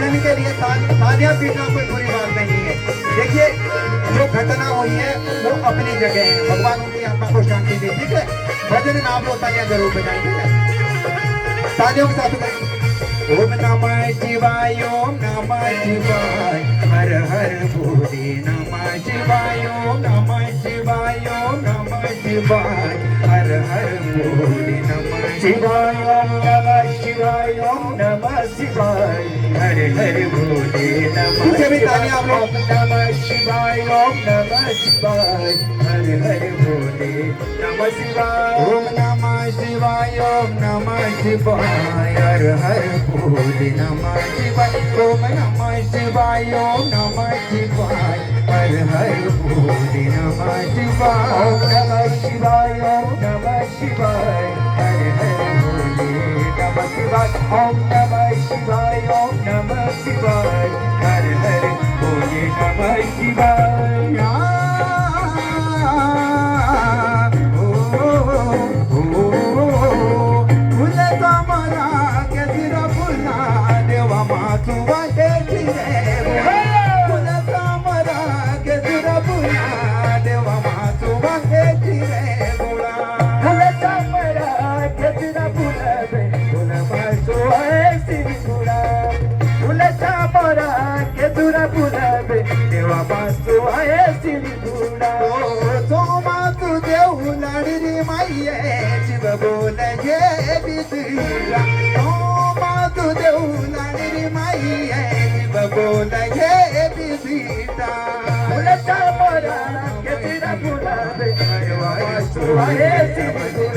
भजन के लिए तालियां पीटना कोई बुरी बात नहीं है। देखिए जो घटना हुई है वो अपनी जगह है, भगवान उनकी आत्मा को शांति दे। ठीक है, भजन नाम लो, तालियां जरूर बजाएं। ठीक है, तालियों के साथ बजाएं। ओम नमः शिवाय, ओम नमः शिवाय, हर हर भोले नमः शिवाय, ओम नमः शिवाय, ओम नमः शिवाय, हर हर भोले नमः शिवाय, ओम नमः शिवाय, ओम नमः शिवाय, हर हर भोले नमः शिवाय, ओम नमः शिवाय, ओम नमः शिवाय, हर हर भोले नमः शिवाय, ओम नमः शिवाय, ओम नमः शिवाय, हर हर भोले नमः शिवाय, ओम नमः शिवाय, ओम नमः शिवाय, हर हर भोले नमः शिवाय, ओम नमः शिवाय, ओम नमः शिवाय, हर हर भोले नमः शिवाय, ओम नमः शिवाय, ओम नमः शिवाय, हर हर भोले नमः शिवाय। बोल ये बिदुरा मातु देऊला रे माई जीव बोल ये बिदुरा बोलता मोरा के तेरा बुलावे देवा सुहाए